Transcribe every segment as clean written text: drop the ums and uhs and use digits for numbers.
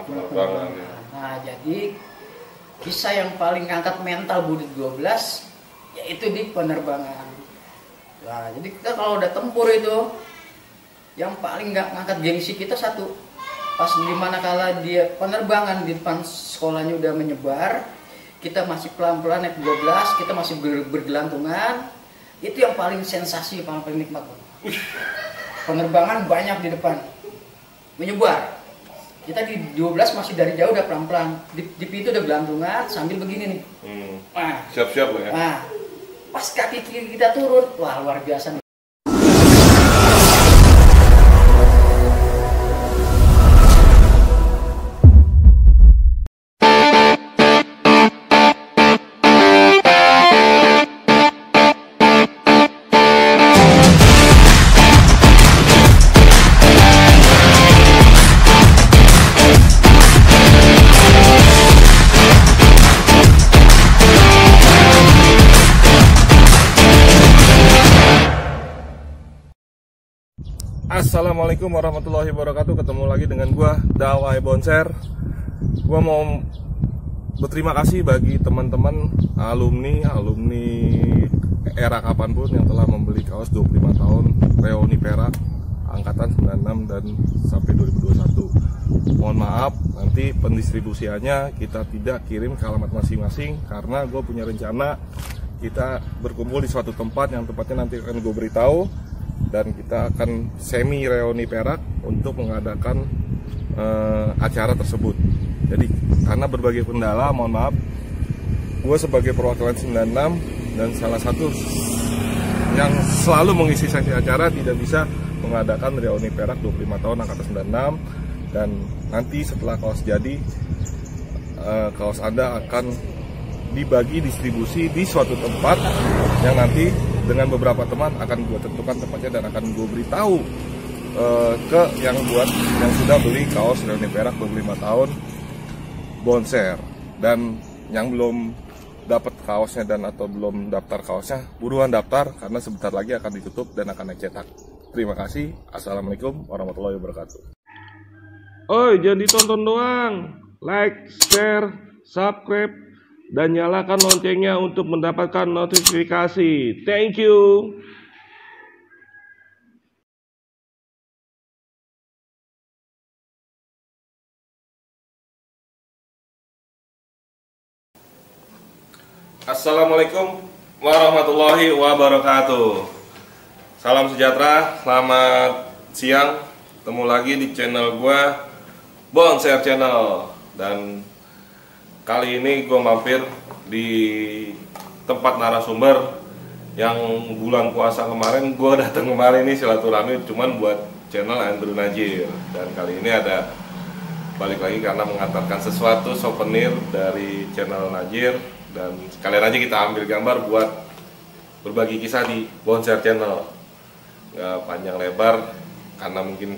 penerbangan ya. Nah, jadi kisah yang paling ngangkat mental Budut 12 yaitu di penerbangan. Nah, jadi kita kalau udah tempur itu yang paling nggak ngangkat gengsi kita satu, pas dimana kala dia penerbangan di depan sekolahnya udah menyebar, kita masih pelan-pelan naik 12, kita masih bergelantungan, itu yang paling sensasi, paling nikmat. Penerbangan banyak di depan menyebar, kita di 12 masih dari jauh udah pelan-pelan di pintu udah gelantungan sambil begini nih. Nah, Siap-siap lah ya. nah, pas kaki kiri kita turun, wah luar biasa. Assalamualaikum warahmatullahi wabarakatuh. Ketemu lagi dengan gua Dawai Bonser. Gua mau berterima kasih bagi teman-teman alumni era kapanpun yang telah membeli kaos 25 tahun Reoni Perak angkatan 96 dan sampai 2021. Mohon maaf, nanti pendistribusiannya kita tidak kirim ke alamat masing-masing karena gue punya rencana kita berkumpul di suatu tempat yang tempatnya nanti akan gue beritahu, dan kita akan semi reuni Perak untuk mengadakan acara tersebut. Jadi karena berbagai kendala, mohon maaf, gue sebagai perwakilan 96 dan salah satu yang selalu mengisi sesi acara tidak bisa mengadakan reuni Perak 25 tahun angkatan 96. Dan nanti setelah kaos jadi, kaos Anda akan dibagi distribusi di suatu tempat yang nanti dengan beberapa teman akan gue tentukan tempatnya dan akan gue beritahu ke yang sudah beli kaos reuni Perak 25 tahun Bonser. Dan yang belum dapat kaosnya dan atau belum daftar kaosnya, buruan daftar karena sebentar lagi akan ditutup dan akan dicetak. Terima kasih. Assalamualaikum warahmatullahi wabarakatuh. Oi, jangan ditonton doang. Like, share, subscribe, dan nyalakan loncengnya untuk mendapatkan notifikasi. Thank you. Assalamualaikum warahmatullahi wabarakatuh. Salam sejahtera, selamat siang. Ketemu lagi di channel gua, Bonser Channel. Dan kali ini gue mampir di tempat narasumber yang bulan puasa kemarin gue datang kemarin ini silaturahmi cuman buat channel Andrew Najir. Dan kali ini ada balik lagi karena mengantarkan sesuatu souvenir dari channel Najir, dan sekalian aja kita ambil gambar buat berbagi kisah di Bonser Channel. Nggak panjang lebar karena mungkin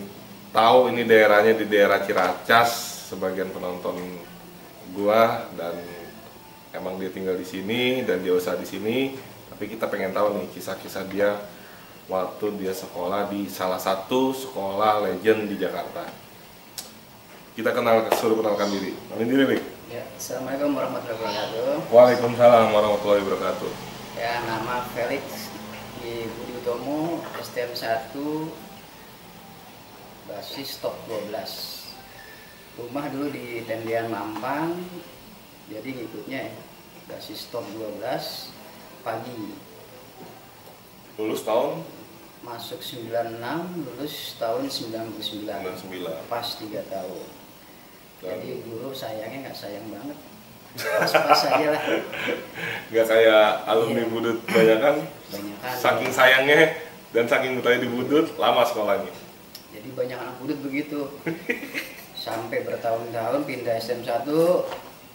tahu ini daerahnya di daerah Ciracas sebagian penonton gua, dan emang dia tinggal di sini dan dia usaha di sini, tapi kita pengen tahu nih kisah-kisah dia waktu dia sekolah di salah satu sekolah legend di Jakarta. Kita suruh kenalkan diri. Kenalin diri, Rik. Ya, Assalamualaikum warahmatullahi wabarakatuh. Waalaikumsalam warahmatullahi wabarakatuh. Ya, nama Felix di Budi Utomo, STM 1, basis top 12. Rumah dulu di Tendian Mampang, jadi ngikutnya ya, basis top 12 pagi. Lulus tahun? Masuk 96, lulus tahun 99. Pas 3 tahun. Jadi guru sayangnya nggak sayang banget. Pas-pas aja lah. Nggak kayak alumni Budut banyakan. Saking sayangnya dan saking betahnya di Budut, lama sekolahnya. Jadi banyak anak Budut begitu. Sampai bertahun-tahun pindah STM 1,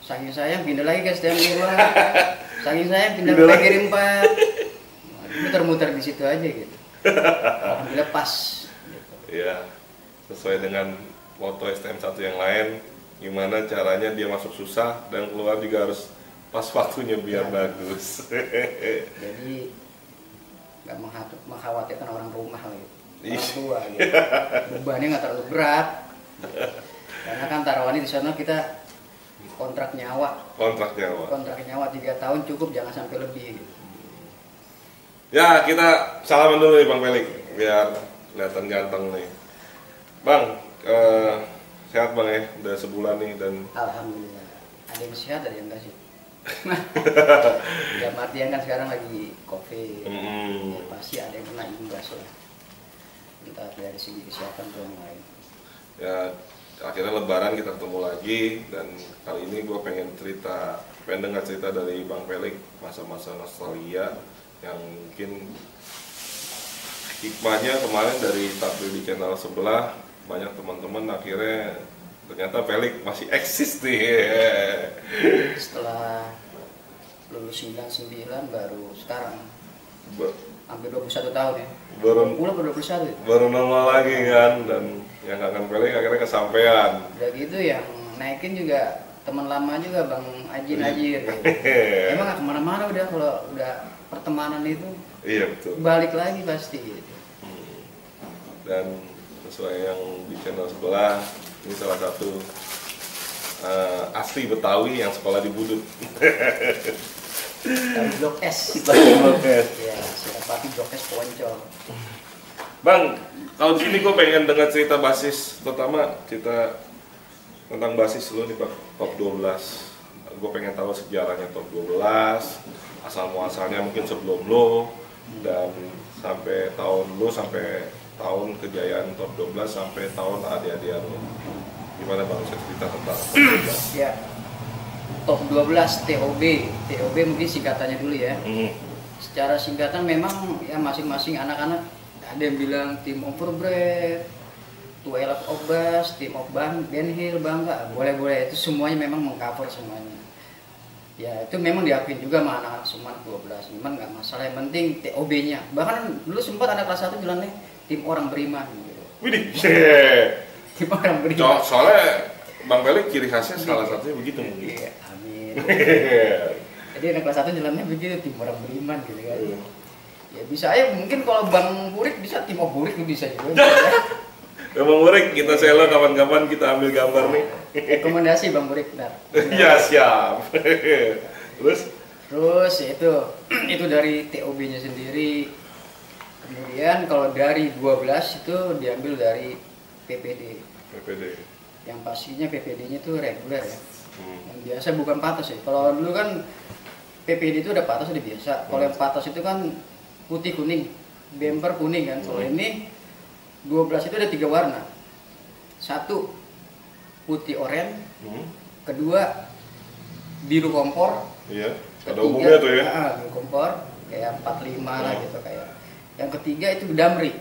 saking sayang pindah lagi ke STM 2, saking sayang pindah ke PGRI 4. Muter-muter di situ aja gitu. Alhamdulillah pas. Iya, sesuai dengan moto STM 1 yang lain, gimana caranya dia masuk susah dan keluar juga harus pas waktunya biar bagus. Jadi nggak mengkhawatirkan orang rumah gitu, orang tua gitu. Bebannya nggak terlalu berat. Karena kan taruhannya di sana kita kontrak nyawa. Kontrak nyawa. Kontrak nyawa 3 tahun cukup, jangan sampai lebih. Gitu. Ya, kita salaman dulu nih Bang Pelik, biar kelihatan ganteng nih. Bang, sehat Bang ya, udah sebulan nih dan Alhamdulillah. Ada yang sehat, ada yang enggak sih. Ya artian kan sekarang lagi COVID. Ya, pasti ada yang kena imbas lah. Entah dari segi kesehatan atau yang lain. ya akhirnya Lebaran kita ketemu lagi, dan kali ini gue pengen dengar cerita dari Bang Pelik masa-masa nostalgia yang mungkin hikmahnya kemarin dari tampil di channel sebelah banyak teman-teman akhirnya ternyata Pelik masih eksis nih. Setelah lulus 99 baru sekarang hampir 21 tahun ya. Baru 21. baru nongol lagi kan, dan yang akan Pelik akhirnya kesampean. Udah gitu yang naikin juga teman lama juga Bang Ajin Ajir. Gitu. Emang gak kemana-mana udah kalau udah pertemanan itu. Iya betul. Balik lagi pasti gitu. Dan sesuai yang di channel sebelah, ini salah satu asli Betawi yang sekolah di Budut. Dari Blok S. Blok S. Ya, Sirapati Blok S Poncol. Bang, kalau di sini gue pengen dengar cerita basis, terutama cerita tentang basis lo nih Bang, top 12. Gue pengen tahu sejarahnya top 12, asal muasalnya mungkin sebelum lo, dan sampai tahun lo, sampai tahun kejayaan top 12, sampai tahun adik-adian lo. Gimana Bang, saya cerita tentang top 12? Ya, top 12 TOB. TOB mungkin singkatannya dulu ya. Secara singkatan memang ya masing-masing anak-anak ada yang bilang tim Overbread, 12 Obas, tim of Ben Hill, Bangga, boleh-boleh, itu semuanya memang mengcover semuanya. Ya itu memang diakui juga sama anak-anak Suman 12, memang nggak masalah, yang penting TOB-nya. Bahkan dulu sempat anak kelas 1 bilangnya tim orang beriman gitu. Widih, Tim orang beriman. soalnya Bang Pelik ciri khasnya salah satunya begitu mungkin. Iya, amin. Jadi anak kelas 1 jalannya begitu, tim orang beriman gitu kan. Ya bisa aja, mungkin kalau Bang Burik bisa tim of Burik bisa juga. Ya Bang Burik, kita selo kapan-kapan kita ambil gambar nih. Rekomendasi Bang Burik, benar. Ya siap. Terus ya itu dari TOB-nya sendiri. Kemudian kalau dari 12 itu diambil dari PPD. PPD. Yang pastinya PPD-nya itu reguler ya. Yang biasa bukan patos ya. Kalau dulu kan PPD itu ada patos, ada biasa. Kalau yang patos itu kan putih kuning, bumper kuning kan. Kalau ini 12 itu ada 3 warna. 1 putih oranye, kedua biru kompor. Iya. Pada umumnya tuh ya. Biru kompor kayak 45 lah gitu kayak. Yang ketiga itu damri.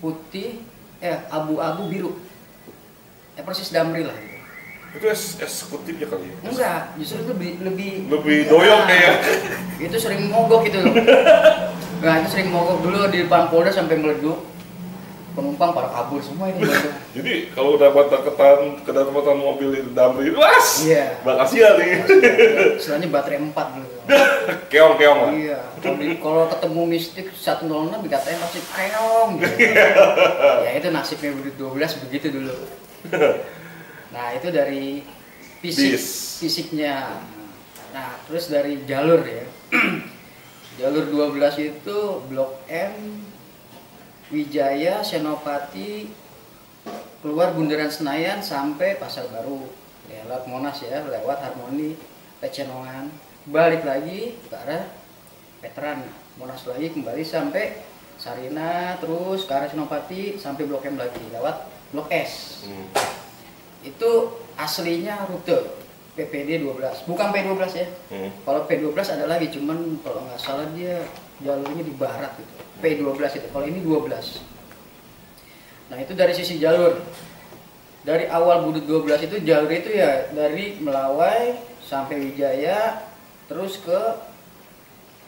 Putih abu-abu biru. Persis damri lah gitu. Itu eksekutifnya kali ya? Enggak, justru itu lebih doyok kayak. Itu sering mogok gitu loh. Nah, itu sering mogok dulu di depan Polda sampai meleduk. Penumpang pada kabur semua ini. Jadi kalau udah kedapatan mobil itu damri itu iya. Makasih ya nih. Istilahnya baterai 4 dulu. Keong-keong lah. Iya. Kalau ketemu mistik 106 dikatain pasti keong gitu. Ya itu nasibnya 12 begitu dulu. Nah itu dari fisiknya. Nah terus dari jalur ya. Jalur 12 itu Blok M, Wijaya, Senopati, keluar Bundaran Senayan sampai Pasar Baru, lewat Monas ya, lewat Harmoni, Pecenongan, balik lagi ke arah Veteran, Monas lagi kembali sampai Sarina, terus ke arah Senopati sampai Blok M lagi, lewat Blok S. Itu aslinya rute PPD 12, bukan P12 ya. Kalau P12 ada lagi, cuman kalau nggak salah dia jalurnya di barat gitu. P12 itu, kalau ini 12. Nah itu dari sisi jalur. Dari awal Budut 12 itu jalur itu ya dari Melawai sampai Wijaya, terus ke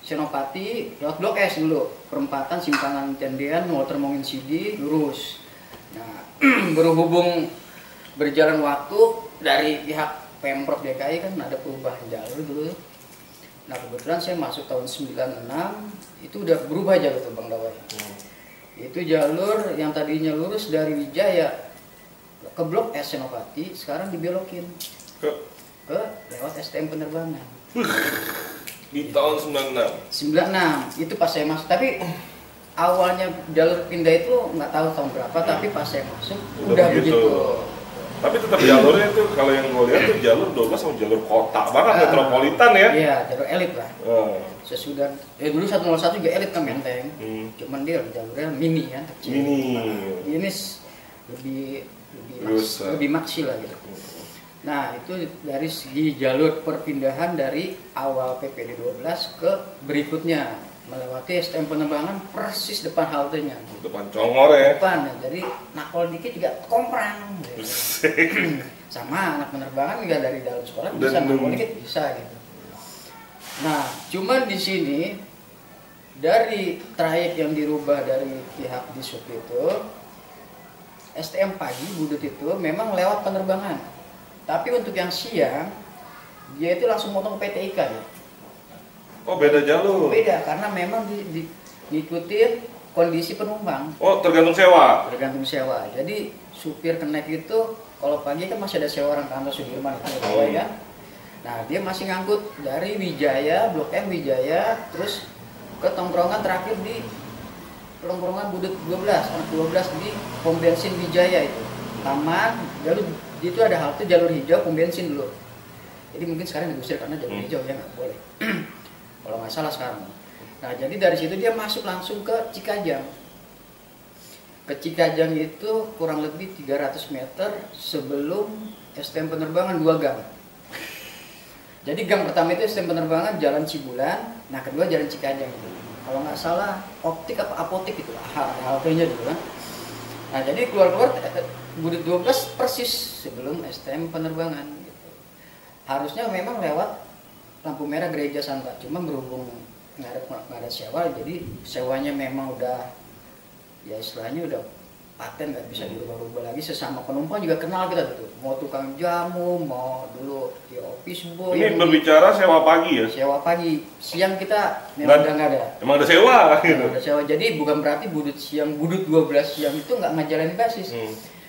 Senopati, lewat Blok S dulu, perempatan Simpangan Tendean, Walter Mongin Sidi, lurus. Nah berhubung berjalan waktu dari pihak Pemprov DKI kan ada perubahan jalur dulu. Nah kebetulan saya masuk tahun 96 itu udah berubah jalur tuh Bang Dawai. Itu jalur yang tadinya lurus dari Wijaya ke Blok S Senopati, sekarang dibelokin ke lewat STM penerbangan. di tahun 96. 96 itu pas saya masuk, tapi awalnya jalur pindah itu nggak tahu tahun berapa, tapi pas saya masuk udah begitu. Tapi tetap jalurnya itu kalau yang gue lihat tuh jalur 12 sama jalur kota banget, metropolitan ya. Iya, jalur elit lah. Sesudah dulu 101 juga elit kan Menteng. Cuman dia jalurnya mini kan, kecil. Ini lebih maksi lah gitu. Nah, itu dari segi jalur perpindahan dari awal PPD 12 ke berikutnya melewati STM penerbangan persis depan haltenya. Depan Congor ya. Depan, jadi nakol dikit juga komprang. Sama anak penerbangan juga dari dalam sekolah bisa nakol dikit bisa gitu. Nah, cuman di sini dari trayek yang dirubah dari pihak Dishub itu, STM pagi Budut itu memang lewat penerbangan. Tapi untuk yang siang, dia itu langsung motong PT IKA ya. Oh, beda jalur. Beda, karena memang diikutin kondisi penumpang. Oh, tergantung sewa. Tergantung sewa. Jadi supir kenek itu kalau pagi kan masih ada sewa orang kantor Sudirman itu ya. Nah, dia masih ngangkut dari Wijaya, Blok M Wijaya, terus ke tongkrongan terakhir di tongkrongan Budut 12, anak 12 di pom bensin Wijaya itu. Taman, lalu itu ada halte jalur hijau pom bensin dulu. Jadi mungkin sekarang diusir karena jalur hijau ya nggak boleh. Kalau nggak salah sekarang. Nah, jadi dari situ dia masuk langsung ke Cikajang. Ke Cikajang itu kurang lebih 300 meter sebelum STM penerbangan 2 gang. Jadi gang pertama itu STM penerbangan Jalan Cibulan, nah kedua Jalan Cikajang itu. Kalau nggak salah optik apa apotik itu, haltenya dulu kan. Nah, jadi keluar-keluar Budut 12 persis sebelum STM penerbangan gitu. Harusnya memang lewat lampu merah Gereja Santa, cuma berhubung nggak ada sewa, jadi sewanya memang udah ya istilahnya udah paten, nggak bisa dirubah-rubah lagi. Sesama penumpang juga kenal kita tuh, mau tukang jamu, mau dulu di office boy. Ini berbicara sewa pagi ya? Sewa pagi, siang kita memang udah nggak ada. Emang ada sewa gitu? Ada sewa, jadi bukan berarti Budut siang, Budut 12 siang itu nggak ngejalanin basis.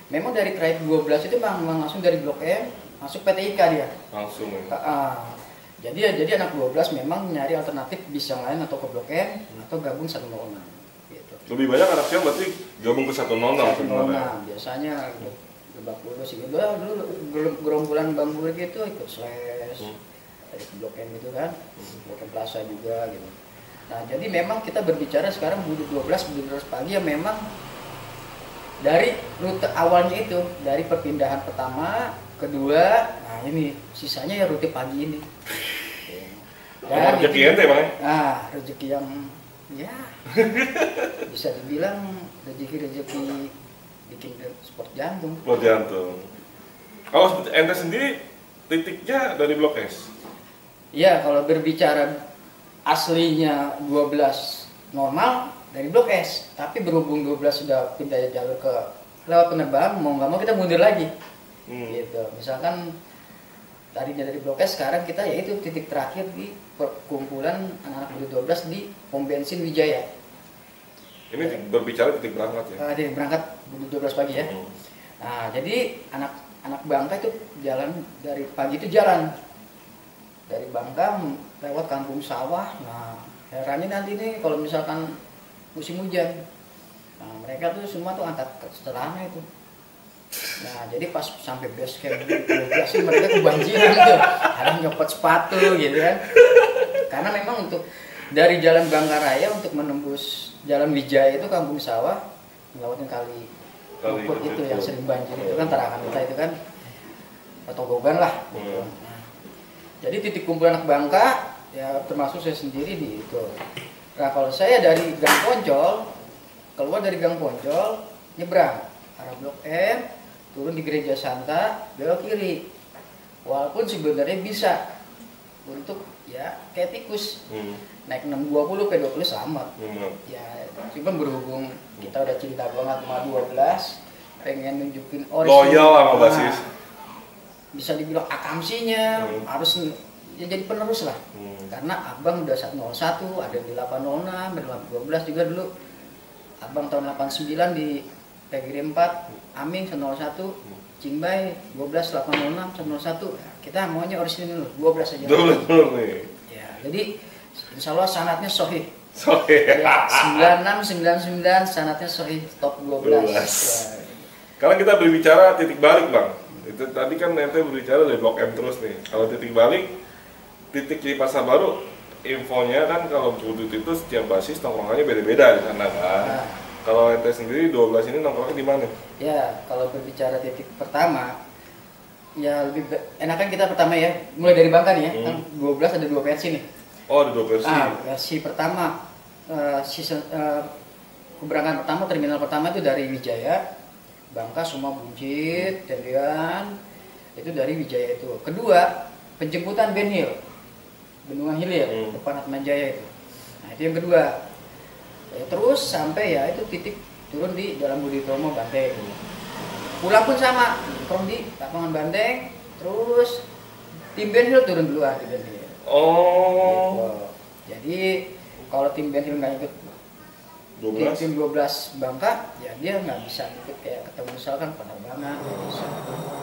Memang dari trayek 12 itu memang langsung dari Blok M masuk PT IKA dia. Langsung ya? Jadi anak 12 memang nyari alternatif bis yang lain atau ke Blok M atau gabung 106 gitu. Lebih banyak anak siang berarti gabung ke 106 sebenarnya. Biasanya gitu. Lebak Bulus gitu. Dulu gerombolan Bambu gitu ikut slash dari Blok M itu kan. Blok M Plaza juga gitu. Nah, jadi memang kita berbicara sekarang Budut 12 pagi yang memang dari rute awalnya itu, dari perpindahan pertama, kedua, nah ini sisanya ya rute pagi ini. Dan rezeki ente bang? Nah, rezeki yang ya bisa dibilang rezeki bikin sport jantung. Sport jantung. Kalau ente sendiri titiknya dari Blok S? Iya, kalau berbicara aslinya 12 normal dari Blok S, tapi berhubung 12 sudah pindah jalur ke lewat penerbangan, mau nggak mau kita mundur lagi. Gitu. Misalkan tadinya dari Blok S, sekarang kita yaitu titik terakhir di perkumpulan anak-anak Budut 12 di pom bensin Wijaya. Ini berbicara titik berangkat ya? Titik berangkat Budut 12 pagi ya. Nah, jadi anak Bangka itu jalan dari pagi itu jalan dari Bangka lewat kampung sawah. Nah, herannya nanti nih kalau misalkan musim hujan, nah mereka tuh semua tuh angkat celana itu. Nah, jadi pas sampai base camp 12 sih mereka kebanjiran tuh, ada yang nyopot sepatu gitu kan. Karena memang untuk dari jalan Bangka Raya untuk menembus jalan Wijaya itu kampung sawah ngelewatin kali Luput itu yang sering banjir itu kan, Tarakan kita itu kan Petogogan lah gitu. Nah, jadi titik kumpul anak Bangka ya termasuk saya sendiri di itu. Nah, kalau saya dari Gang Poncol, keluar dari Gang Poncol, nyebrang arah Blok M, turun di Gereja Santa, belok kiri. Walaupun sebenarnya bisa untuk ya kayak tikus, naik 620 P20 sama. Ya, cuma berhubung kita udah cinta banget sama 12, pengen nunjukin loyal sama basis. Bisa dibilang akamsinya, harus ya jadi penerus lah. Karena abang udah 101, ada di 806, ada 12 juga dulu. Abang tahun 89 di PGD 4, Aming 101, Cingbai 12.806.101. Nah, kita maunya orisinil 12 aja. 12 dulu nih. Ya, jadi insya Allah sanatnya sahih. Sorry. Ya, 9699 sanatnya sahih top 12. Ya. Karena kita berbicara titik balik bang. Itu tadi kan ente berbicara dari Blok M terus nih. Kalau titik balik, titik di Pasar Baru, infonya kan kalau Budut itu setiap basis nongkrongannya beda-beda di sana kan. Nah, Kalau ente sendiri 12 ini nongkrongnya di mana? ya, kalau berbicara titik pertama, ya lebih enakan kita pertama ya, mulai dari Bangka nih ya. Kan 12 ada 2 versi nih. Oh, ada 2 versi. Versi pertama keberangkatan pertama, terminal pertama itu dari Wijaya, Bangka, Suma, Buncit, Tendian, itu dari Wijaya itu. Kedua, penjemputan Ben Hill, Bendungan Hilir, depan Atma Jaya itu. Nah, itu yang kedua. Ya, terus sampai ya itu titik turun di Jalan Budi Utomo, Banteng. Pulang pun sama, turun di lapangan Banteng, terus tim Ben Hill turun duluan di Ben Hill. Oh. Gitu. Jadi kalau tim Ben Hill nggak ikut 12. tim 12 Bangka, ya dia nggak bisa ikut kayak ketemu misalkan penerbangan, nggak bisa.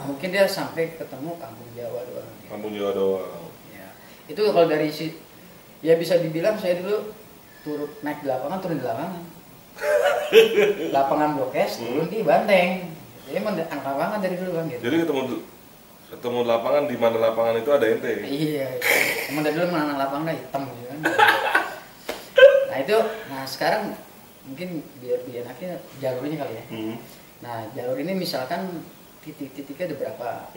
Mungkin dia sampai ketemu Kampung Jawa doang. Kampung Jawa doang. Ya. Itu kalau dari si, ya bisa dibilang saya dulu turun naik di lapangan, turun di lapangan. Lapangan Blok S, turun di Banteng. Jadi emang angka banget dari dulu kan gitu. Jadi ketemu lapangan, di mana lapangan itu ada ente. Iya, emang dari dulu menanam lapangan hitam gitu kan. Nah itu, nah sekarang mungkin biar enaknya jalurnya kali ya. Nah jalur ini misalkan titik-titiknya ada berapa?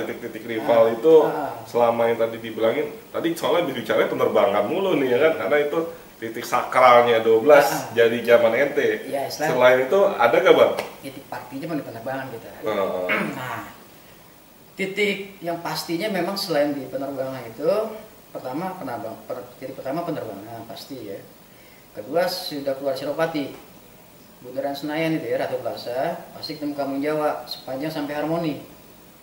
Titik-titik rival itu selama yang tadi dibilangin, tadi soalnya berbicara penerbangan mulu nih ya kan, karena itu titik sakralnya 12 jadi zaman ente. Ya, selain itu ada gak bang? Titik partinya di penerbangan kita. Nah, titik yang pastinya memang selain di penerbangan itu, titik pertama penerbangan pasti ya. Kedua sudah keluar Siropati, Bundaran Senayan itu ya, Ratu Plaza, pasti ketemu Kampung Jawa sepanjang sampai Harmoni.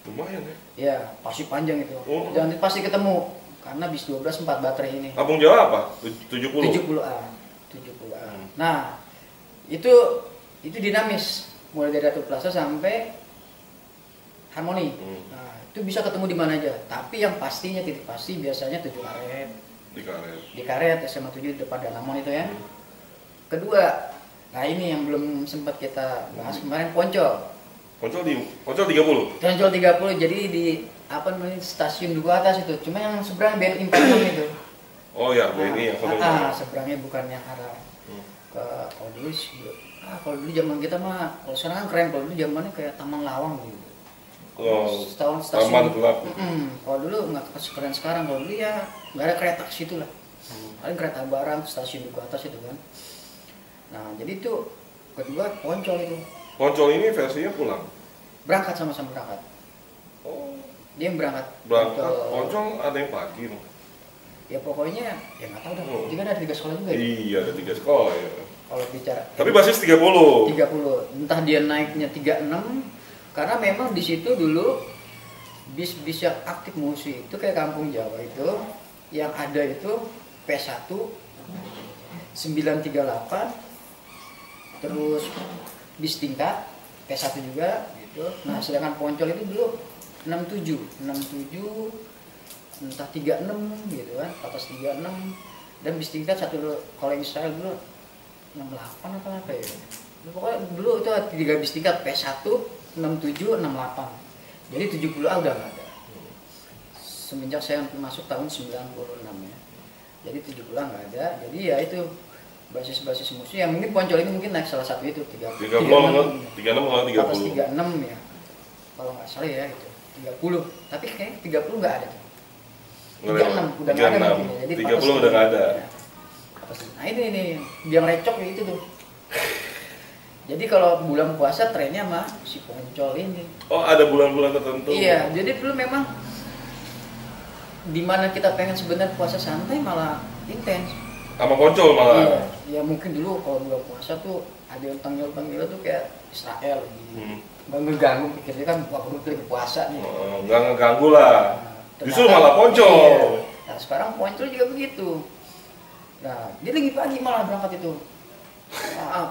Lumayan ya? Ya, pasti panjang itu. Dan pasti ketemu. Karena bis 12 4 baterai ini. Kampung Jawa apa? 70? 70A. Nah, itu dinamis. Mulai dari Ratu Plaza sampai Harmoni. Nah, itu bisa ketemu di mana aja. Tapi yang pastinya titik pasti biasanya 7 karet. Di karet SMA 7 depan Danamon itu ya. Kedua, nah ini yang belum sempat kita bahas kemarin, Poncol. Poncol 30? Poncol 30, jadi di apa namanya stasiun Duku Atas itu, cuma yang seberang BNI 46 itu. Oh ya, BNI yang seberangnya bukan yang arah ke kalau dulu zaman kita mah, kalau sekarang kan keren, kalau dulu zamannya kayak Taman Lawang gitu. Taman gelap. Kalau dulu nggak keren sekarang, kalau dulu ya nggak ada kereta ke situ lah. Paling kereta barang stasiun Duku Atas itu kan. Nah jadi itu kedua Poncol itu. Poncol ini versinya pulang? Berangkat, sama-sama berangkat. Oh. Dia yang berangkat. Poncol ada yang pagi loh. Ya pokoknya ya nggak tahu dah. Jadi kan ada 3 sekolah juga. Iya, ada 3 sekolah ya. Kalau bicara. Tapi basis 30. Entah dia naiknya 36 karena memang di situ dulu bis-bis yang aktif musi itu kayak Kampung Jawa itu yang ada itu P1 938, terus bis tingkat P1 juga gitu. Nah, sedangkan Poncol itu dulu 67 entah 36 gitu kan, atas 36, dan bis tingkat satu kalau Israel dulu 68 atau apa ya. Pokoknya dulu itu 3 bis tingkat P1 67 68. Jadi 70A udah nggak ada. Semenjak saya masuk tahun 96 ya. Jadi 70A nggak ada. Jadi ya itu basis-basis musuh yang mungkin Poncol ini mungkin naik salah satu itu 36 atas 36 ya. Kalau nggak salah ya itu 30. Tapi kayak 30 nggak ada tuh. 36 udah nggak ada mungkin ya. Jadi 30 udah nggak ada. Nah ini yang recok itu tuh. Jadi kalau bulan puasa trennya mah si Poncol ini. Oh, ada bulan-bulan tertentu. Iya, jadi dulu memang dimana kita pengen sebenarnya puasa santai malah intens. Sama Poncol malah. Iya, ya mungkin dulu kalau bulan puasa tuh ada yang panggil tuh kayak Israel gitu. Nggak ngeganggu, pikirnya kan waktu lagi puasa nih. Nggak ngeganggu lah. Nah, justru malah Poncol. Iya. Nah sekarang Poncol juga begitu. Nah dia lagi pagi malah berangkat itu.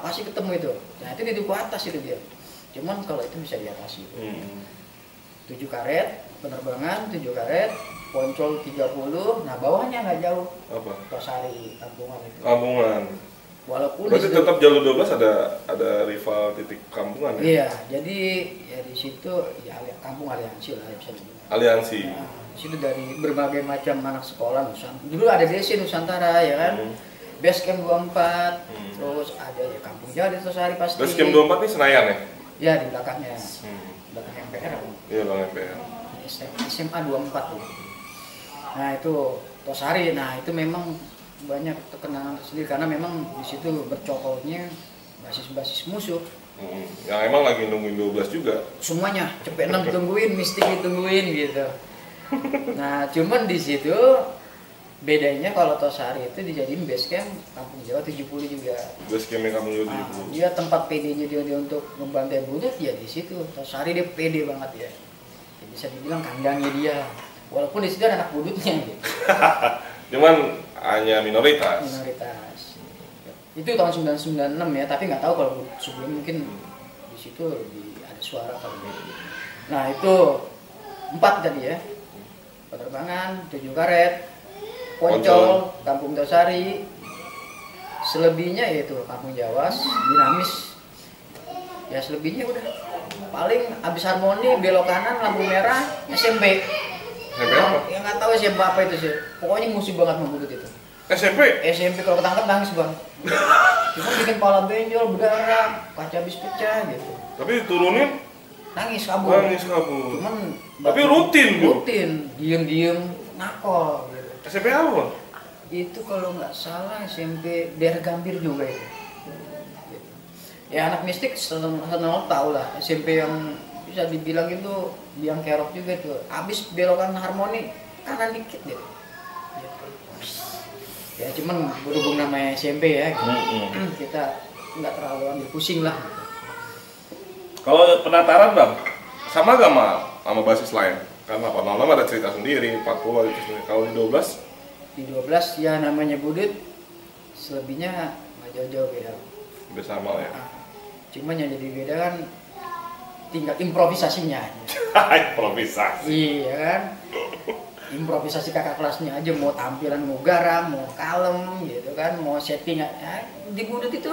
Pasti ketemu itu. Nah itu di Duku Atas itu dia. Cuman kalau itu bisa diatasi. 7 karet penerbangan, 7 karet Poncol 30. Nah bawahnya nggak jauh. Apa? Tosari, Kampungan itu. Kampungan. Walaupun Berarti tetap jalur 12 ada rival titik Kampungan ya? Iya, jadi ya di situ ya kampung aliansi lah bisa dibilang. Aliansi. Nah, di situ dari berbagai macam anak sekolah Nusantara. Dulu ada DC Nusantara ya kan. Base Camp 24, terus ada ya Kampung Jawa di Tosari pasti. Base Camp 24 ini Senayan ya? Ya di belakangnya. Belakang MPR. Iya, Bang MPR. SMA 24 tuh. Nah, itu Tosari. Nah, itu memang banyak terkenal sendiri karena memang di situ bercokolnya basis-basis musuh. Yang emang lagi nungguin 12 juga. Semuanya cepet 6 ditungguin, mistik ditungguin gitu. Nah, cuman di situ bedanya kalau Tosari itu dijadiin base camp Kampung Jawa 70 juga. Base camp yang kamu juga 70. Dia tempat PD-nya dia untuk membantai Budut ya di situ. Tosari dia PD banget ya. Ya bisa dibilang kandangnya dia. Walaupun di situ ada anak Budutnya gitu. Cuman hanya minoritas. Itu tahun 996 ya, tapi nggak tahu kalau sebelum mungkin di situ ada suara kalau gitu. Nah itu 4 tadi ya, penerbangan 7 karet, Poncol, Kampung Tosari, selebihnya yaitu Kampung Jawa, dinamis. Ya selebihnya udah paling habis harmoni belok kanan lampu merah SMP. SMP apa? Ya nggak tahu siapa apa itu sih. Pokoknya musuh banget membudut itu. SMP kalau ketangkep nangis bang. Cuma bikin pala benjol, berdarah, kaca habis pecah gitu. Tapi diturunin nangis kabur. Cuman tapi rutin bu. Rutin, diem nakol. Gitu. SMP apa bang? Itu kalau nggak salah SMP daerah Gambir juga itu. Gitu. Ya anak mistik senang tahu lah SMP yang bisa dibilang itu biang kerok juga tuh. Habis belokan harmoni kanan dikit deh. Gitu. Ya cuman berhubung namanya SMP ya, gitu. Kita nggak terlalu ambil pusing lah. Kalau penataran bang, sama gak sama basis lain? Karena 86 ada cerita sendiri, 40 ada cerita sendiri. Kalau di 12? Di 12 ya namanya Budut, selebihnya nggak jauh-jauh beda. Udah sama ya? Cuman yang jadi beda kan tinggal improvisasinya. Improvisasi? Iya kan? Improvisasi kakak kelasnya aja, mau tampilan mau garang, mau kalem gitu kan, mau setting ya, di Budut itu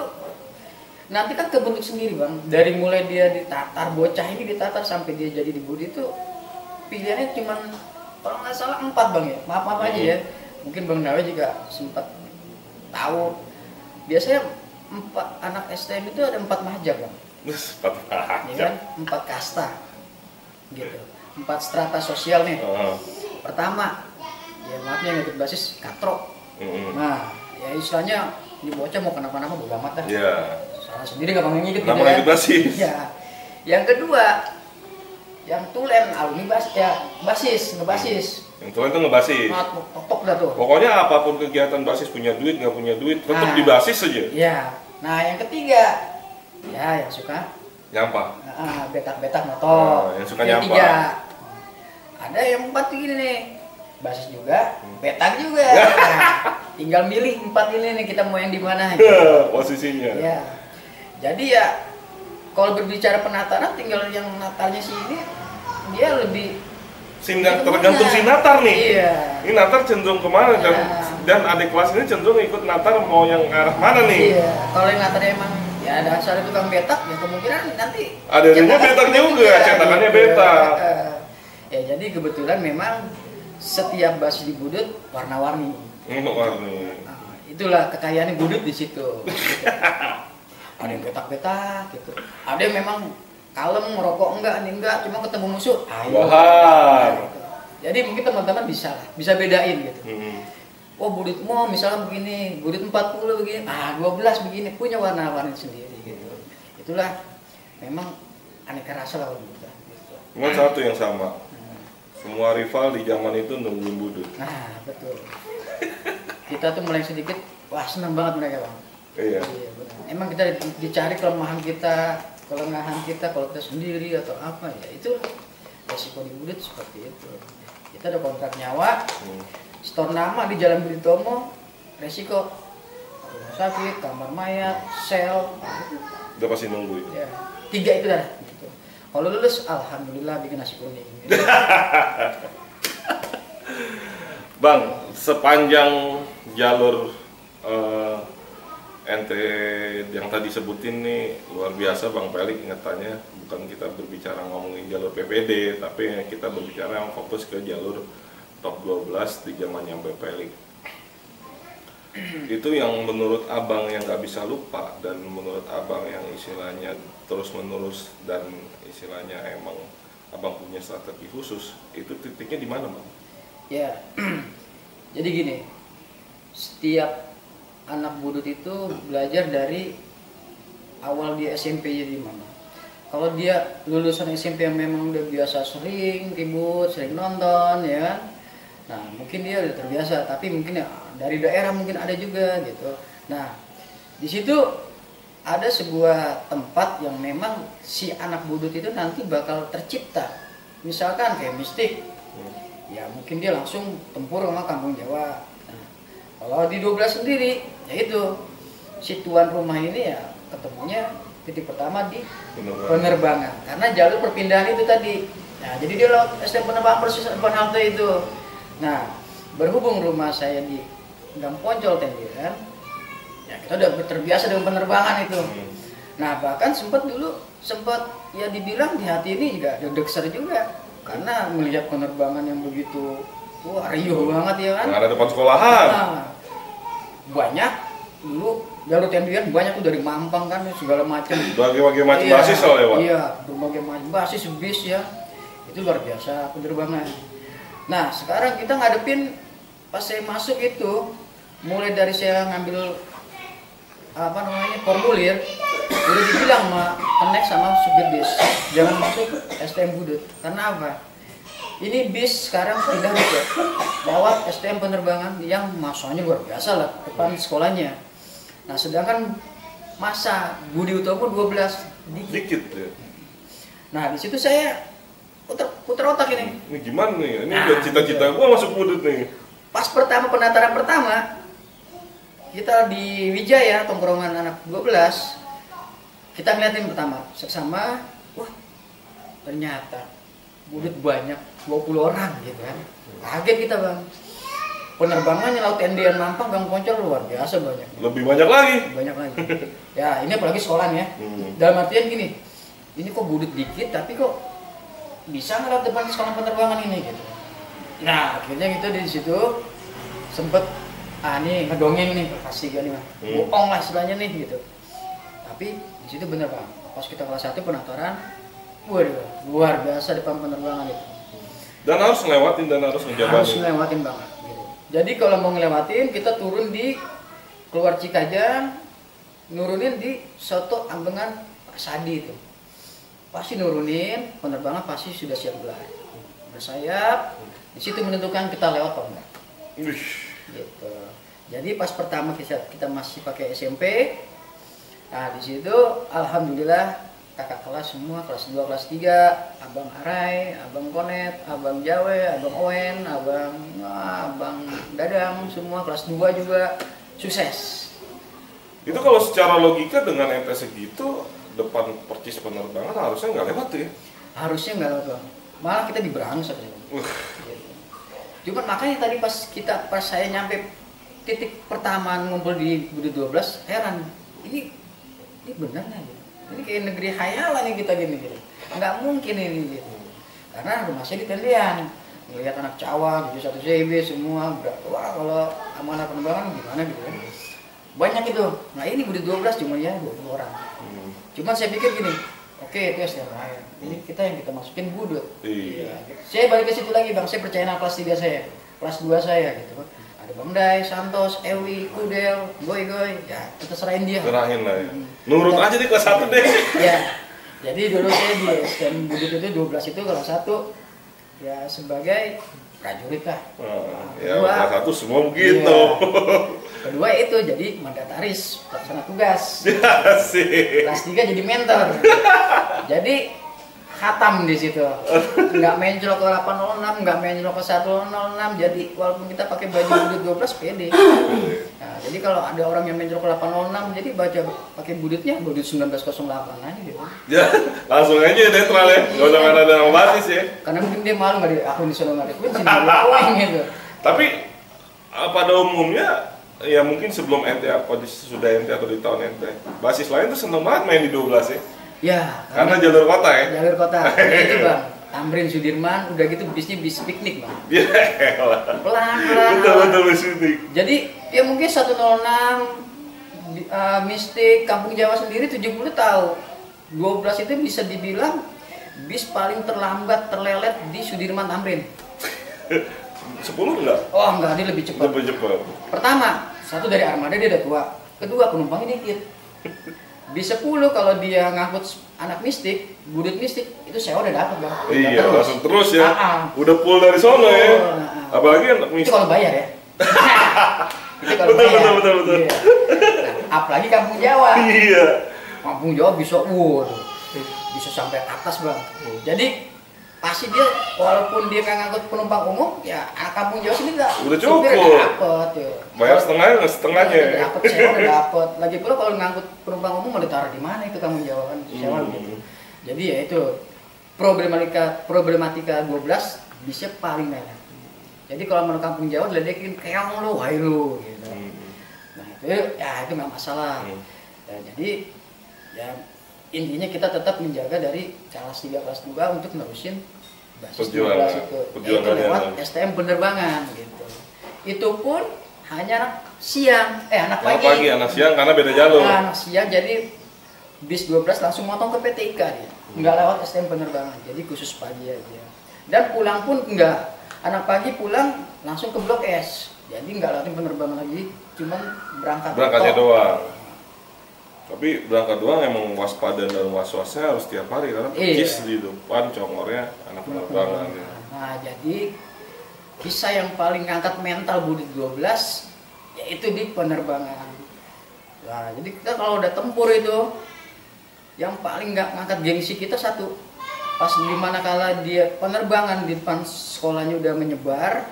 nanti kan kebentuk sendiri bang. Dari mulai dia ditatar, bocah ini ditatar sampai dia jadi di Budut itu pilihannya cuman kalau nggak salah 4 bang ya, maaf aja ya. Mungkin Bang Dawe juga sempat tahu. Biasanya 4 anak STM itu ada 4 mahjab bang. 4 mahjab. Ya kan? 4 kasta, gitu. 4 strata sosial nih. Pertama, ya maafnya yang ikut basis katro. Nah, ya istilahnya ini bocah mau kenapa-napa bodo amat dah. Iya. Salah sendiri gak mau ngikut gitu ikut basis. Ya. Yang kedua, yang tulen alumni basis, ngebasis. Yang tulen tuh ngebasis. Tok dah tuh. Pokoknya apapun kegiatan basis, punya duit nggak punya duit, tetap di basis aja. Iya. Nah, yang ketiga, ya yang suka nyampah. Betak-betak motor. Yang suka nyampah. 3. Ada yang 4 gini nih, basis juga, betak juga. Nah, tinggal milih 4 ini nih, kita mau yang di mana? Gitu. Posisinya. Ya. Jadi ya, kalau berbicara penataran, tinggal yang natarnya sini, dia lebih tergantung si natar nih. Iya. Ini natar cenderung kemana dan adik kelas ini cenderung ikut natar mau yang arah mana nih? Iya. Kalau yang natarnya emang ya ada asal tukang betak, ya kemungkinan nanti ada betak juga, cetakannya betak. Ya jadi kebetulan memang setiap basis di Budut warna-warni. Warni. Nah, itulah kekayaannya Budut di situ. Ada yang betak-betak gitu. Ada yang memang kalem, merokok enggak, ini enggak, cuma ketemu musuh. Ayo. Gitu. Jadi mungkin teman-teman bisa bedain gitu. Oh Budut mau misalnya begini, Budut 40 begini, 12 begini, punya warna-warni sendiri gitu. Itulah memang aneka rasa lah Budut. Gitu. Cuma satu yang sama. Semua rival di zaman itu nungguin Budut. Nah, betul. Kita tuh mulai sedikit, wah senang banget mereka bang. Iya. Benar. Emang kita dicari kelemahan kita, kelengahan kita, kalau kita sendiri atau apa ya itu resiko di Budut seperti itu. Kita ada kontrak nyawa, store nama di Jalan Budi Tomo, resiko rumah sakit, kamar mayat, sel. Udah pasti nunggu itu. Ya. 3 itu dah gitu. Kalau lulus alhamdulillah bikin nasi kuning gitu. Bang, sepanjang jalur ente yang tadi sebutin nih luar biasa Bang Pelik ingetannya. Bukan kita berbicara ngomongin jalur PPD, tapi kita berbicara yang fokus ke jalur top 12 di zamannya Bang Pelik. Itu yang menurut abang yang gak bisa lupa, dan menurut abang yang istilahnya terus menerus, dan istilahnya emang abang punya strategi khusus, itu titiknya di mana Bang? Ya, jadi gini, setiap anak budut itu belajar dari awal dia SMP jadi mana. Kalau dia lulusan SMP yang memang udah biasa sering ribut, sering nonton, ya kan? Nah, mungkin dia udah terbiasa, tapi mungkin ya dari daerah mungkin ada juga gitu. Nah, di situ ada sebuah tempat yang memang si anak budut itu nanti bakal tercipta. Misalkan kayak Mistik. Ya mungkin dia langsung tempur sama kampung Jawa. Nah, kalau di 12 sendiri, ya itu si tuan rumah ini ya ketemunya titik pertama di penerbangan, karena jalur perpindahan itu tadi. Nah, jadi dia lewat STM penerbangan persis depan halte itu. Nah, berhubung rumah saya di Gang Poncol Tendian, ya kita udah terbiasa dengan penerbangan itu. Nah, bahkan sempat ya dibilang di hati ini juga deg-deger juga. Karena melihat penerbangan yang begitu riuh banget ya kan. Nggak ada depan sekolahan. Nah, banyak dulu jalur tendian banyak tuh dari Mampang kan segala macam. Berbagai macam basis lewat. Iya, berbagai macam basis bis ya. Itu luar biasa penerbangan. Nah, sekarang kita ngadepin pas saya masuk itu, mulai dari saya ngambil formulir, udah dibilang connect sama supir bis, jangan masuk STM Budut. Karena apa? Ini bis sekarang pindah rute lewat STM penerbangan yang masanya luar biasa lah depan sekolahnya. Nah, sedangkan masa Budi Utomo 12 dikit ya. Nah, di situ saya puter otak ini. Ini gimana nih? Ini udah cita-cita gua masuk Budut nih. Pas pendaftaran pertama, kita di Wijaya, tongkrongan anak 12, kita ngeliatin pertama, seksama, wah ternyata Budut banyak, 20 orang gitu kan. Kaget kita Bang. Penerbangannya laut tendian Mampang, Gang Poncol luar biasa banyak. Lebih banyak lagi. Banyak lagi. Ya ini apalagi sekolahnya. Dalam artian gini, ini kok Budut dikit tapi kok bisa ngelewat depan sekolah penerbangan ini gitu. Nah akhirnya kita di situ sempet nih ngedongeng nih kelas 3 nih Bang. Bohong lah istilahnya nih gitu. Tapi di situ bener Bang. Pas kita kelas 1 pendaftaran, waduh luar biasa depan penerbangan itu. Dan harus ngelewatin dan harus ngejalanin. Harus ngelewatin banget gitu. Jadi kalau mau ngelewatin kita turun di keluar Cikajang, nurunin di Soto Ambengan Pak Sadi itu. Pasti nurunin, penerbangan pasti sudah siap gelar. Bersayap, di situ menentukan kita lewat atau enggak. Gitu. Jadi pas pertama kita masih pakai SMP. Nah, di situ alhamdulillah kakak kelas semua kelas 2, kelas 3, Abang Arai, Abang Konet, Abang Jawe, Abang Owen, Abang Dadang, semua kelas 2 juga sukses. Itu kalau secara logika dengan ente segitu depan percis penerbangan harusnya nggak lewat tuh ya? Harusnya nggak lewat Bang. Malah kita diberangsek gitu. Cuman makanya tadi pas saya nyampe titik pertama ngumpul di Budut 12, heran. Ini benar nggak gitu? Ini kayak negeri khayalan nih kita gini gitu. Nggak mungkin ini gitu. Karena rumahnya di tendian. Melihat anak cawang, gitu, 1 CB semua. Wah kalau amanah penerbangan gimana gitu kan. Banyak itu. Nah ini Budut 12 cuma ya 20 orang. Cuman saya pikir gini, oke itu STM lain. Ini yang kita masukin Budut. Iya. Saya balik ke situ lagi Bang, saya percaya kelas 3 saya, kelas 2 saya gitu. Ada Bang Dai, Santos, Ewi, Kudel, Goy, ya kita serahin dia. Serahin lah ya. Nurut aja di kelas 1 deh. Ya, jadi dulu saya di STM Budut itu 12 itu kelas 1 ya sebagai prajurit lah. Ya kelas 1 semua begitu. Iya. Kedua itu jadi mandataris, pelaksana tugas. Asik. Kelas 3 jadi mentor. Jadi khatam di situ. Nggak mencolok ke 806, nggak mencolok ke 106. Jadi walaupun kita pakai baju budut 12 pede. Nah, jadi kalau ada orang yang mencolok ke 806, jadi baca pakai budutnya budut 1908 aja gitu. Ya, langsung aja netral ya. Gak usah ada nama basis ya. Karena mungkin dia malu nggak di akun di sana nggak diakuin sih diakuin gitu. Tapi pada umumnya ya mungkin sebelum NT apa sudah NT atau di tahun NT, basis lain tuh seneng banget main di 12 ya. Ya, Karena jalur kota ya. jalur kota. Itu bang, Tamrin Sudirman udah gitu bisnya bis piknik bang. Ya elah. Pelan-pelan. Betul bis piknik. Jadi ya mungkin 106 Mistik Kampung Jawa sendiri 70 tahu. 12 itu bisa dibilang bis paling terlambat terlelet di Sudirman Tamrin. 10 enggak? Oh enggak, dia lebih cepat. Lebih cepat. Pertama, satu dari armada dia udah tua. Kedua, penumpangnya dikit. Bis 10 kalau dia ngangkut anak mistik, budut mistik, itu sewa udah dapat bang. Iya, langsung terus ya. Udah Udah full dari sono ya. Apalagi anak Itu mistik. kalau bayar ya. Itu kalau Betul, bayar. betul. Iya. Nah, apalagi Kampung Jawa. Iya. Kampung Jawa bisa, bisa sampai atas bang. Jadi pasti dia walaupun dia nggak ngangkut penumpang umum, ya Kampung Jawa sini nggak. Udah cukup. Dapet, ya. Bayar setengahnya nggak setengahnya. Udah dapet, sewa udah dapet. Lagi pula kalau ngangkut penumpang umum mau ditaruh di mana itu Kampung Jawa kan, sewa gitu. Jadi ya itu problematika 12 bisa paling merah. Jadi kalau mau Kampung Jawa diledekin keong lu, wahai lu gitu. Nah itu nggak masalah. Ya, jadi ya intinya kita tetap menjaga dari kelas 3 kelas 2 untuk nerusin basis 12 itu lewat STM penerbangan gitu. Itu pun hanya siang, anak pagi. Anak siang karena beda jalur. Anak siang jadi bis 12 langsung motong ke PTIK dia. Nggak lewat STM penerbangan, jadi khusus pagi aja. Dan pulang pun enggak. Anak pagi pulang langsung ke Blok S. Jadi nggak lewatin penerbangan lagi, cuman berangkatnya doang. Tapi berangkat doang emang waspada dan was-wasnya harus tiap hari karena percis di depan congornya anak penerbangan. Nah jadi kisah yang paling ngangkat mental budut 12 yaitu di penerbangan. Nah jadi kita kalau udah tempur itu yang paling nggak ngangkat gengsi kita satu, pas dimana kala dia penerbangan di depan sekolahnya udah menyebar,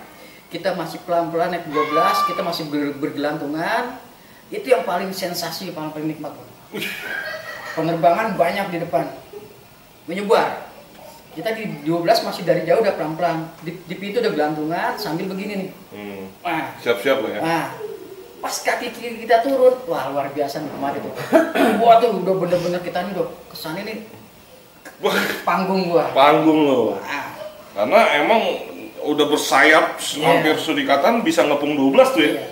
kita masih pelan-pelan naik 12, kita masih bergelantungan. Itu yang paling sensasi, paling nikmat. Penerbangan banyak di depan menyebar, kita di 12 masih dari jauh udah pelan-pelan di pintu udah gelantungan sambil begini nih. Nah, siap-siap lah ya. Nah, pas kaki kiri kita turun, wah luar biasa nih kemarin tuh. Wah tuh udah bener-bener kita nih udah kesannya nih panggung gua. Panggung lo. Nah, karena emang udah bersayap hampir sudikatan bisa ngepung 12 tuh ya. Iya.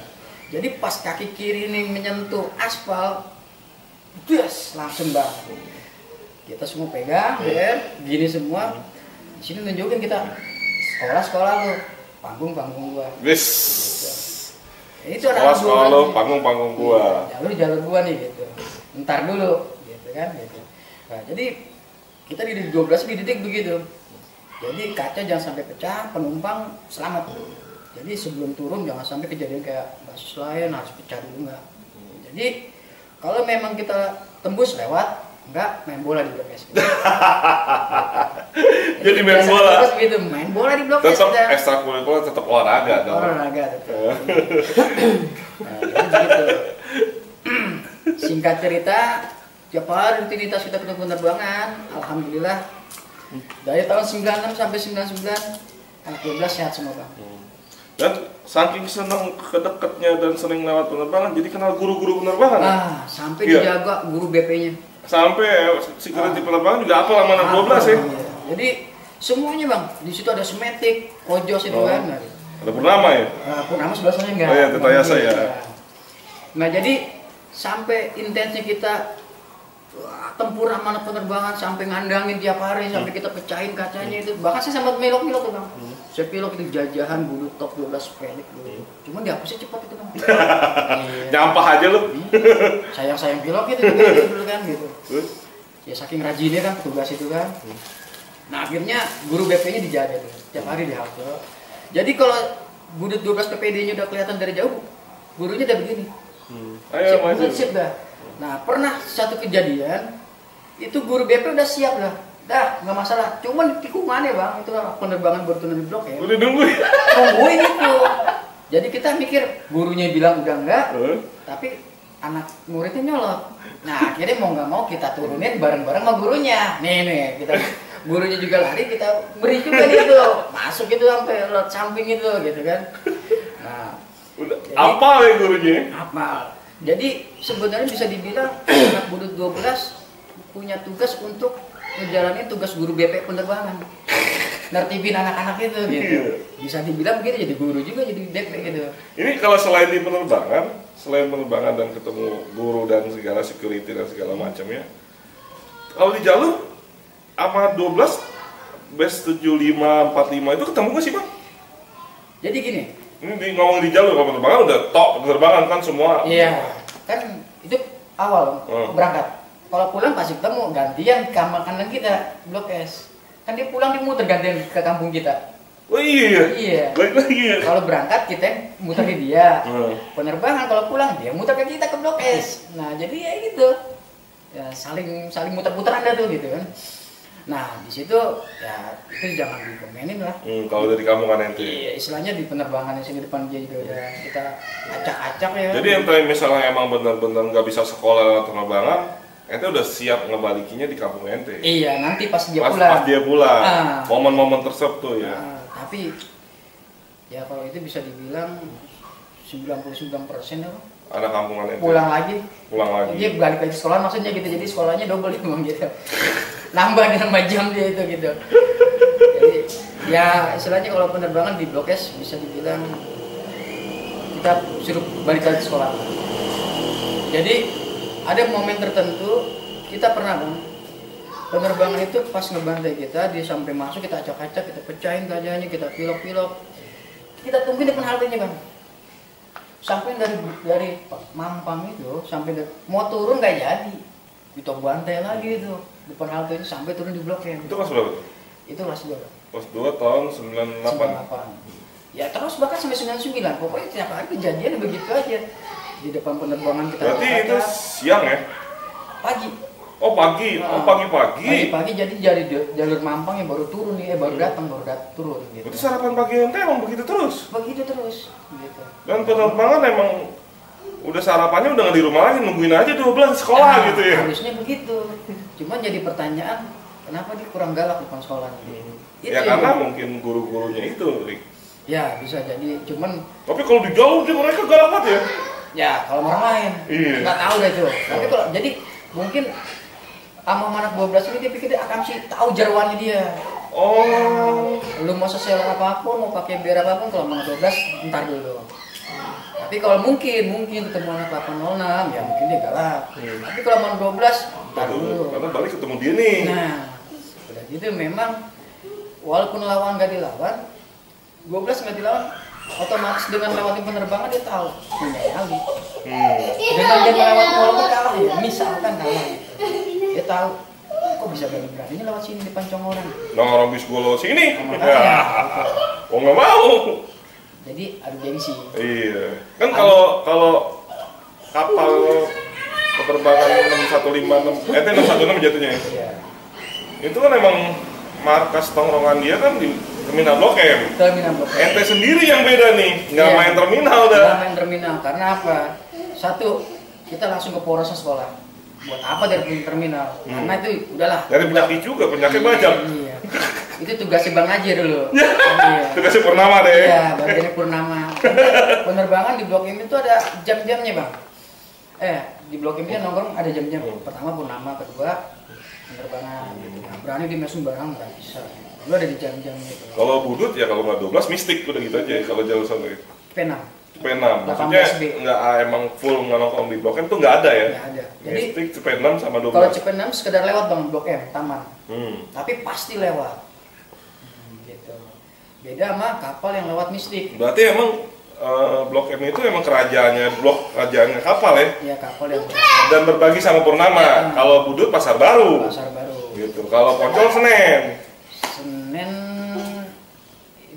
Jadi pas kaki kiri ini menyentuh aspal, das langsung bang. Kita semua pegang, gini semua. Di sini nunjukin kita sekolah lo, panggung gua. Wis. Itu sekolah lo, panggung gua. Jalur gua nih gitu. Ntar dulu, gitu kan gitu. Nah, jadi kita di 12 dididik begitu. Jadi kaca jangan sampai pecah, penumpang selamat. Jadi sebelum turun jangan sampai kejadian kayak basis lain harus pecah dulu enggak. Jadi kalau memang kita tembus lewat, enggak main bola di Blok S. Jadi main bola. Gitu, main bola di Blok S. Tetap ekstrakurikuler, tetap olahraga dong. Olahraga tetap. Nah, jadi gitu. Singkat cerita, tiap hari rutinitas kita penerbangan, alhamdulillah dari tahun 96 sampai 99 anak 12 sehat semua bang. Dan saking senang kedekatnya dan sering lewat penerbangan, jadi kenal guru-guru penerbangan. Nah, sampai dijaga guru BP-nya. Sampai security penerbangan juga apa anak 12 ya. Iya. Jadi semuanya bang, di situ ada semetik, kojos itu kan. Ada Purnama ya? Purnama sebelah sana enggak. Oh iya, Tirtayasa ya. Nah jadi sampai intensnya kita tempur amanat penerbangan sampai ngandangin tiap hari sampai kita pecahin kacanya itu. Bahkan saya sempat melok-melok tuh bang. Saya pilok itu jajahan bulu top 12 pelik dulu. Cuman dihapusnya cepat itu bang. Nyampah aja lu. Sayang pilok itu juga dulu kan gitu. Ya saking rajinnya kan petugas itu kan. Nah akhirnya guru BP-nya dijaga tuh. Tiap hari di halte. Jadi kalau budut 12 PPD-nya udah kelihatan dari jauh, gurunya udah begini. Ayo maju. Siap dah. Nah pernah satu kejadian itu guru BP udah siap lah dah nggak masalah. Cuman tikungannya bang, itu penerbangan berturun di Blok M. Udah nungguin. Nungguin itu. Jadi kita mikir gurunya bilang udah enggak, tapi anak muridnya nyolot. Nah akhirnya mau nggak mau kita turunin bareng-bareng sama gurunya. Nih kita gurunya juga lari, kita beri juga nih itu, masuk itu sampai lewat samping itu gitu kan. Nah udah apa ya gurunya? Apa? Jadi sebenarnya bisa dibilang anak Budut 12 punya tugas untuk ngejalanin tugas guru BP penerbangan, nertibin anak-anak itu gitu. Bisa dibilang begitu, jadi guru juga jadi BP gitu. Ini kalau selain di penerbangan dan ketemu guru dan segala security dan segala macamnya, kalau di jalur sama 12 base 7545 itu ketemu gak sih bang? Jadi gini. Ini ngomong di jalur, kalau penerbangan udah top penerbangan kan semua. Iya, kan itu awal berangkat. Kalau pulang pasti ketemu, gantian kamar kanan kita, Blok S. Kan dia pulang dia muter gantian ke kampung kita. Oh iya. Iya. Baik lagi ya. Kalau berangkat kita muter ke dia. Penerbangan kalau pulang dia muter ke kita ke Blok S. Nah, jadi ya gitu. Ya saling muter-muter Anda tuh gitu kan. Nah, di situ ya itu jangan dikomenin lah. Kalau dari kamu kan ente. Iya, istilahnya di penerbangan yang sini depan dia itu udah kita acak-acak ya. Jadi ente misalnya emang benar-benar nggak bisa sekolah penerbangan, ente udah siap ngebalikinya di kampung ente. Iya, nanti pas dia pulang. Pas dia pulang. Momen-momen tersebut tuh ya. Tapi ya kalau itu bisa dibilang 99% apa? Anak kampungan ente. Pulang lagi. Dia balik lagi sekolah maksudnya gitu. Jadi sekolahnya double itu gitu. Nambah jam dia itu gitu. Jadi ya istilahnya kalau penerbangan di Blok S bisa dibilang kita suruh balik lagi sekolah. Jadi ada momen tertentu kita pernah bang, penerbangan itu pas ngebantai kita, dia sampai masuk kita acak-acak, kita pecahin kajanya, kita pilok-pilok, kita tungguin depan haltenya bang, sampai dari Mampang itu sampai mau turun nggak jadi, kita bantai lagi itu depan halte itu sampai turun di Blok M. Itu kelas berapa? Itu kelas 2 bang. Kelas 2 tahun 98. Ya terus bahkan sampai 99, pokoknya tiap hari kejadian begitu aja. Di depan penerbangan kita. Berarti itu siang ya? Pagi. Oh pagi, pagi-pagi. Pagi jadi jalur Mampang yang baru turun nih, baru datang turun gitu. Berarti sarapan pagi ente emang begitu terus? Begitu terus gitu. Dan penerbangan emang udah sarapannya udah nggak di rumah lagi, nungguin aja 12 sekolah gitu ya? Harusnya begitu. Cuman jadi pertanyaan, kenapa dia kurang galak depan sekolah? Ya karena mungkin guru-gurunya itu, Rick. Ya bisa jadi, cuman. Tapi kalau di jauh dia mereka galak banget ya? Ya kalau orang lain, nggak tahu deh tuh. Tapi kalau jadi mungkin sama anak 12 ini dia pikir dia akan sih tahu jarwannya dia. Oh. Lu mau sosial apapun, mau pakai biar apapun, kalau anak 12 ntar dulu. Tapi kalau mungkin ketemu anak 806 ya mungkin dia galak. Tapi kalau anak 12 ntar dulu. Karena balik ketemu dia nih. Nah, udah gitu memang walaupun lawan nggak dilawan, 12 nggak dilawan, otomatis dengan lewatin penerbangan dia tahu punya nyali. Dengan dia melewati walaupun kalah ya, misalkan kalah, dia tahu kok bisa berani-beraninya lewat sini depan conggolan. Nah orang bis gue lewat sini, oh nggak mau. Jadi adu gengsi. Iya, kan kalau kapal penerbangan 6156, 616 jatuhnya. Iya. Itu kan emang markas tongkrongan dia kan di Terminal Blok M. Terminal Blok M. Ente sendiri yang beda nih, nggak main terminal dah. Nggak main terminal, karena apa? Satu, kita langsung ke porosnya sekolah. Buat apa dari terminal? Karena itu udahlah. Dari penyakit juga, penyakit bajak. Iya. Itu tugasnya Bang aja dulu. Iya. Tugasnya Purnama deh. Iya, bagiannya Purnama. Penerbangan di Blok M itu ada jam-jamnya Bang. Di Blok M itu nongkrong ada jam-jam. Pertama Purnama, kedua penerbangan. Nah, berani di mesum barang nggak bisa. Lu ada di jam-jam gitu. Kalau Budut ya kalau nggak 12 mistik udah gitu aja. Kalau jalur sana itu. P6. P6. Maksudnya nggak emang full nggak nongkrong di Blok M tuh nggak ada ya? Nggak ada. Jadi mistik P6 sama 12. Kalau P6 sekedar lewat Bang Blok M, taman. Tapi pasti lewat. Gitu. Beda sama kapal yang lewat mistik. Berarti emang Blok M itu emang kerajaannya kapal ya? Iya, kapal yang dan berbagi sama Purnama. Ya. Kalau Budut Pasar Baru. Pasar Baru. Gitu. Kalau Poncol Senen. Senen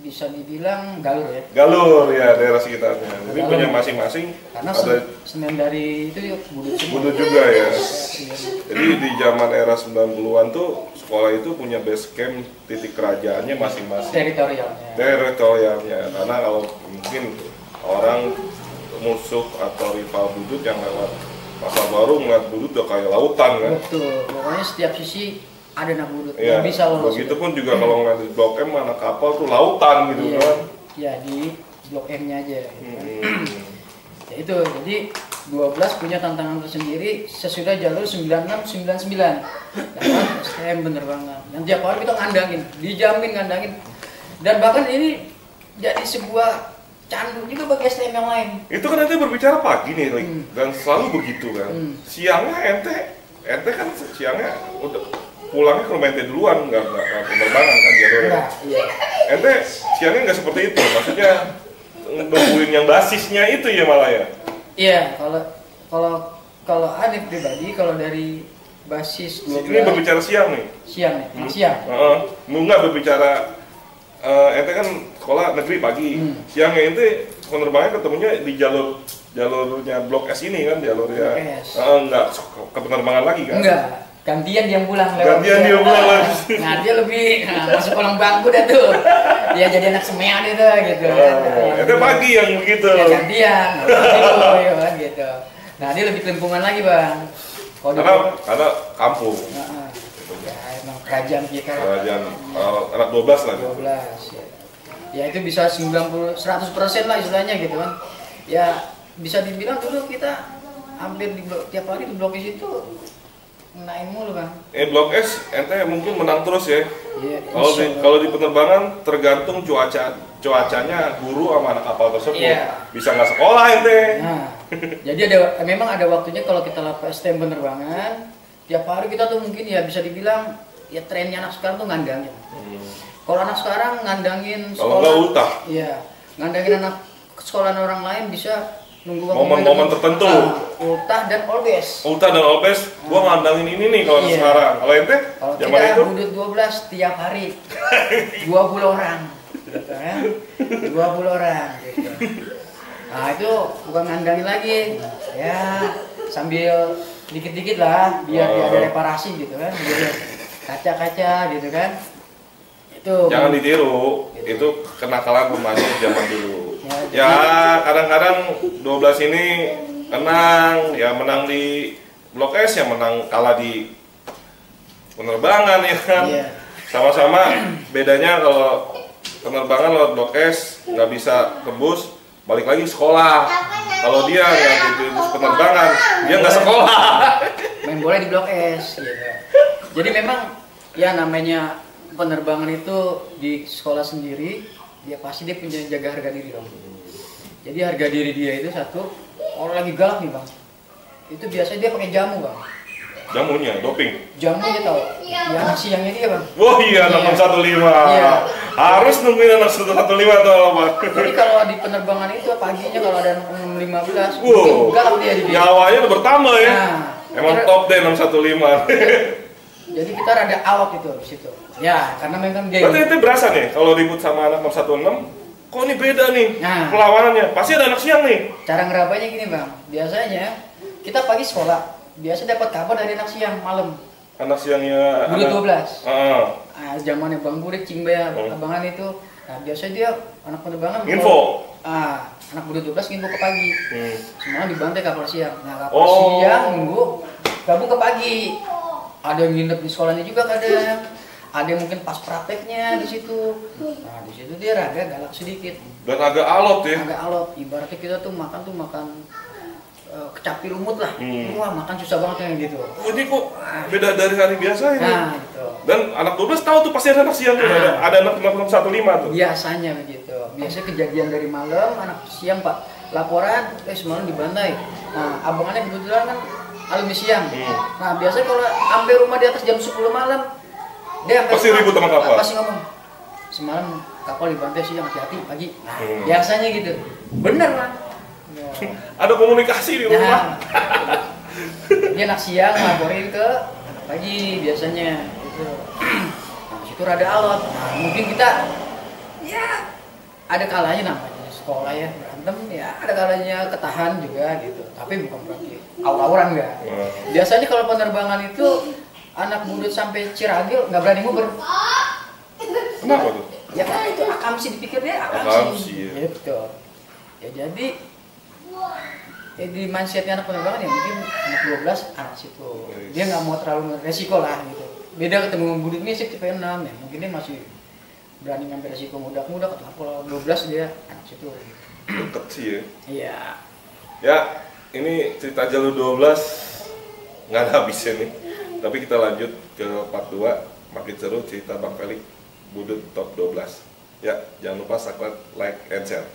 bisa bisa dibilang galur ya. Galur ya, daerah sekitarnya. Jadi punya masing-masing. Karena ada semen dari itu budut semua. budut juga ya. Iya. Jadi di zaman era 90-an tuh sekolah itu punya base camp, titik kerajaannya masing-masing. Teritorialnya. Karena kalau mungkin orang musuh atau rival budut yang lewat Pasar Baru ngeliat budut udah kayak lautan kan. Betul. Pokoknya setiap sisi ada anak budut Iya, yang bisa lolos. begitupun juga kalau ngeliat di Blok M mana kapal tuh lautan gitu Iya. kan. Ya di Blok M-nya aja. Ya itu, jadi 12 punya tantangan tersendiri sesudah jalur 9699. Dapat STM bener banget. Yang tiap hari kita ngandangin, dijamin ngandangin. Dan bahkan ini jadi sebuah candu juga bagi STM yang lain. Itu kan ente berbicara pagi nih, dan selalu begitu kan. Siangnya ente kan siangnya udah pulangnya ke rumah ente duluan, nggak penerbangan kan jalurnya. Nah, iya. Ente siangnya nggak seperti itu, maksudnya nungguin yang basisnya itu ya malah ya. Iya, kalau Adit pribadi, kalau dari basis 12 Ini berbicara siang nih. siang ya, siang. Nggak berbicara ente kan sekolah negeri pagi, siangnya ente penerbangannya ketemunya di jalurnya Blok S ini kan, jalurnya Blok S. nggak ke penerbangan lagi kan? Enggak, gantian dia pulang lewat. Gantian dia pulang lagi. Nah, dia lebih masuk kolong bangku dah tuh. Dia jadi anak semean itu gitu. Ente pagi yang begitu. Ya gantian, ya kan gitu. Nah, dia lebih kelimpungan lagi, Bang. Karena kampung. Ya, emang kerajaan kita. Kerajaan anak 12 lah. 12 ya. Ya itu bisa 100% lah istilahnya gitu kan. Ya bisa dibilang dulu kita hampir tiap hari di Blok S itu naik mulu kan. Blok S ente mungkin menang terus ya. Iya. Kalau di penerbangan tergantung cuacanya guru sama anak kapal tersebut. Iya. Bisa nggak sekolah ente. Nah, jadi memang ada waktunya kalau kita lapor STM penerbangan, tiap hari kita tuh mungkin ya bisa dibilang ya trennya anak sekarang tuh ngandangin. Kalau anak sekarang ngandangin sekolah. Kalau nggak ultah. Iya, ngandangin anak sekolahan orang lain bisa nunggu Momen-momen tertentu. Ultah dan Olbes. Ultah dan Olbes, gua ngandangin ini nih kalau sekarang. Kalau ente, Kalau zaman kita itu budut 12 tiap hari 20 orang, gitu kan? 20 orang, gitu. Nah itu bukan ngandangin lagi, ya sambil dikit-dikit lah, biar ada reparasi gitu kan, biar kaca-kaca gitu kan. Itu jangan ditiru, itu kenakalan remaja zaman dulu. Ya kadang-kadang 12 ini menang, ya menang di Blok S, ya menang kalah di penerbangan ya kan. Sama-sama bedanya kalau penerbangan lewat Blok S nggak bisa tembus, balik lagi sekolah. Kalau dia yang di penerbangan, dia nggak sekolah. Main bola di Blok S. Gitu. Jadi memang ya namanya penerbangan itu di sekolah sendiri, dia pasti dia punya jaga harga diri dong. Jadi harga diri dia itu satu, orang lagi galak nih bang, itu biasanya dia pakai jamu bang. Jamunya, doping. Jamunya tau, yang siangnya dia bang. Oh iya, 615. Iya. Harus nungguin anak 615 tuh apa? Jadi kalau di penerbangan itu paginya kalau ada 615, galak dia di nyawanya udah bertambah ya. Nah, emang top deh 615. Jadi kita rada awak gitu di situ. Ya, karena memang dia. Berarti itu berasa nih kalau ribut sama anak 616, kok ini beda nih perlawanannya. Pasti ada anak siang nih. Cara ngerabanya gini bang, biasanya kita pagi sekolah, biasa dapat kabar dari anak siang malam. Anak siangnya. Budut 12. Zamannya Bang Burik, Cingba, abangan itu. Nah biasanya dia anak penerbangan. Info. Anak budut 12 info ke pagi. Semua dibantai kapal siang. Nah kapal siang nunggu gabung ke pagi. Ada yang nginep di sekolahnya juga kadang. Ada yang mungkin pas prakteknya di situ. Nah di situ dia rada galak sedikit. Dan agak alot ya. Agak alot. Ibaratnya kita tuh makan kecapi lumut lah. Wah makan susah banget yang gitu. Oh ini kok beda dari hari biasa ya? Nah gitu. Dan anak 12 tahu tuh pasti ada anak siang tuh. Ada anak 615 tuh. Biasanya begitu. Biasanya kejadian dari malam, anak siang pak laporan, semalam dibantai. Nah abangannya kebetulan kan alumni siang. Nah biasanya kalau sampai rumah di atas jam 10 malam, dia pasti ribut sama kapal. Pasti ngomong, semalam kapal dibantai siang, hati-hati pagi. Nah, biasanya gitu. Bener kan? Ada komunikasi di rumah. Dia anak siang laporin ke anak pagi biasanya. Gitu. Nah situ rada alot. Nah, mungkin kita ya ada kalanya namanya sekolah ya berantem ya, ada kalanya ketahan juga gitu, tapi bukan berarti aur-auran enggak. Biasanya kalau penerbangan itu anak budut sampai Ciragil nggak berani nguber. Kenapa tuh? Ya kan itu akamsi, dipikirnya Akamsi, akamsi ya. gitu ya. Jadi ya di mindsetnya anak penerbangan ya mungkin anak 12 anak situ, dia nggak mau terlalu resiko lah gitu. Beda ketemu budut ini sih tipe 6 ya, mungkin dia masih berani ngambil resiko muda-muda. Kalau 12 dia anak situ. Deket sih ya. Iya. Ya, ini cerita jalur 12 nggak ada habisnya nih. Tapi kita lanjut ke part 2, makin seru cerita Bang Felix Budut top 12. Ya, jangan lupa subscribe, like, and share.